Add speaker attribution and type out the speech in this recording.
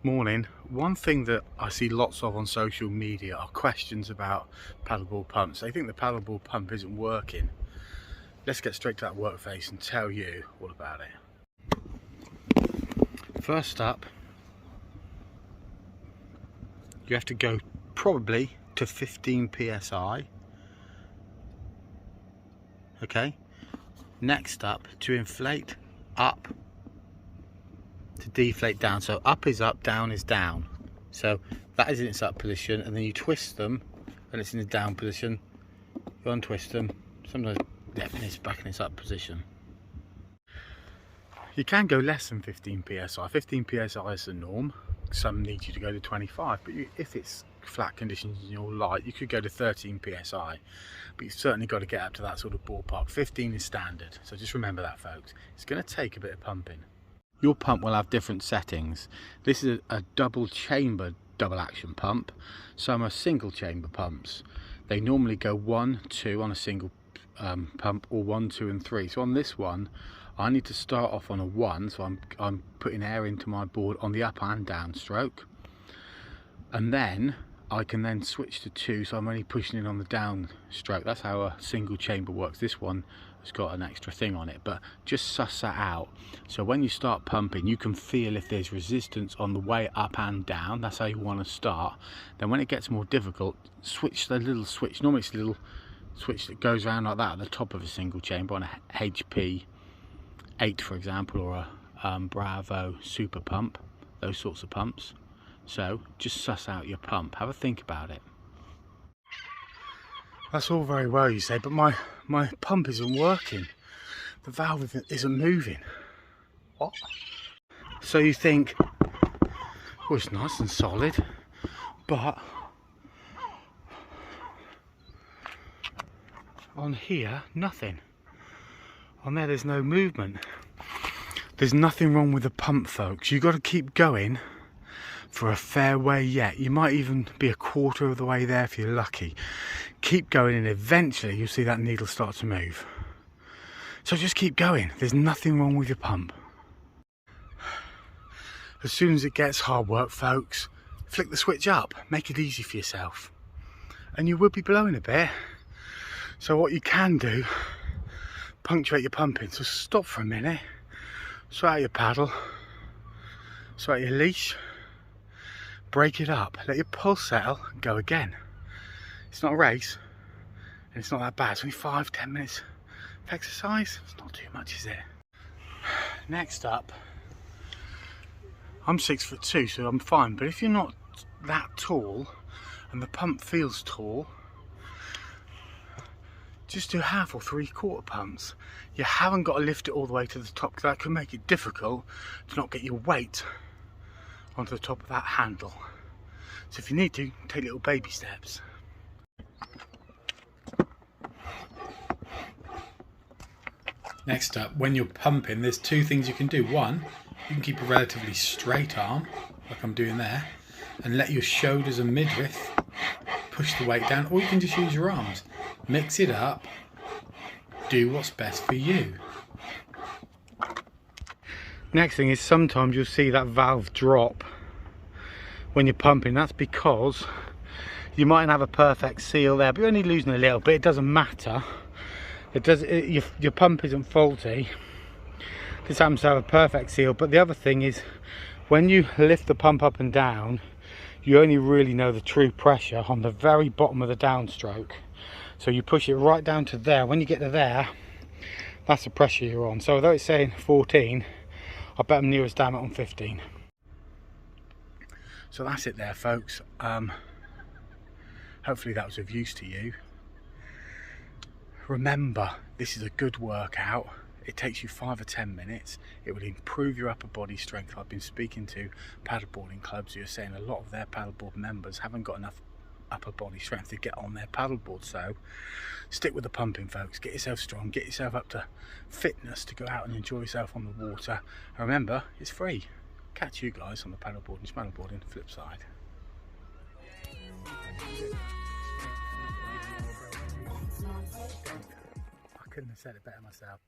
Speaker 1: Morning. One thing that I see lots of on social media are questions about paddleboard pumps. They think the paddleboard pump isn't working. Let's get straight to that work face and tell you all about it. First up, you have to go probably to 15 psi. Okay. Next up, to inflate up, to deflate down. So up is up, down is down. So that is in its up position, and then you twist them and it's in the down position. You untwist them, sometimes it's back in its up position. You can go less than 15 psi. 15 psi is the norm. Some need you to go to 25, but if it's flat conditions in your light, you could go to 13 psi, but you've certainly got to get up to that sort of ballpark. 15 is standard, so just remember that, folks. It's going to take a bit of pumping. Your pump will have different settings. This is a double chamber double action pump. Some are single chamber pumps. They normally go 1, 2 on a single pump, or 1, 2 and 3. So on this one I need to start off on a 1, so I'm putting air into my board on the up and down stroke, and then I can then switch to 2, so I'm only pushing in on the down stroke. That's how a single chamber works. This one has got an extra thing on it, but just suss that out. So when you start pumping, you can feel if there's resistance on the way up and down. That's how you want to start. Then when it gets more difficult, switch the little switch. Normally it's a little switch that goes around like that at the top of a single chamber on a HP 8, for example, or a Bravo super pump, those sorts of pumps. So just suss out your pump, have a think about it. That's all very well, you say, but my pump isn't working. The valve isn't moving. What? So you think, well, it's nice and solid, but on here, nothing. On there's no movement. There's nothing wrong with the pump, folks. You've got to keep going for a fair way yet. You might even be a quarter of the way there if you're lucky. Keep going, and eventually you'll see that needle start to move. So just keep going. There's nothing wrong with your pump. As soon as it gets hard work, folks, flick the switch up. Make it easy for yourself. And you will be blowing a bit. So what you can do, punctuate your pumping. So stop for a minute, sort out your paddle, sort out your leash, break it up, let your pulse settle and go again. It's not a race, and it's not that bad. It's only 5-10 minutes of exercise. It's not too much, is it? Next up, I'm 6'2", so I'm fine, but if you're not that tall and the pump feels tall, just do half or 3/4 pumps. You haven't got to lift it all the way to the top, because that can make it difficult to not get your weight onto the top of that handle. So if you need to, take little baby steps. Next up, when you're pumping, there's 2 things you can do. One, you can keep a relatively straight arm, like I'm doing there, and let your shoulders and midriff push the weight down, or you can just use your arms. Mix it up, do what's best for you. Next thing is, sometimes you'll see that valve drop when you're pumping. That's because you might have a perfect seal there, but you're only losing a little bit. It doesn't matter. Your pump isn't faulty. This happens to have a perfect seal. But the other thing is, when you lift the pump up and down, you only really know the true pressure on the very bottom of the downstroke. So you push it right down to there. When you get to there, that's the pressure you're on. So although it's saying 14, I bet I'm nearest damn it on 15. So that's it there, folks. Hopefully that was of use to you. Remember, this is a good workout. It takes you 5 or 10 minutes. It will improve your upper body strength. I've been speaking to paddleboarding clubs who are saying a lot of their paddleboard members haven't got enough upper body strength to get on their paddleboard. So stick with the pumping, folks. Get yourself strong, get yourself up to fitness to go out and enjoy yourself on the water. And remember, it's free. Catch you guys on the paddleboarding flip side. I couldn't have said it better myself.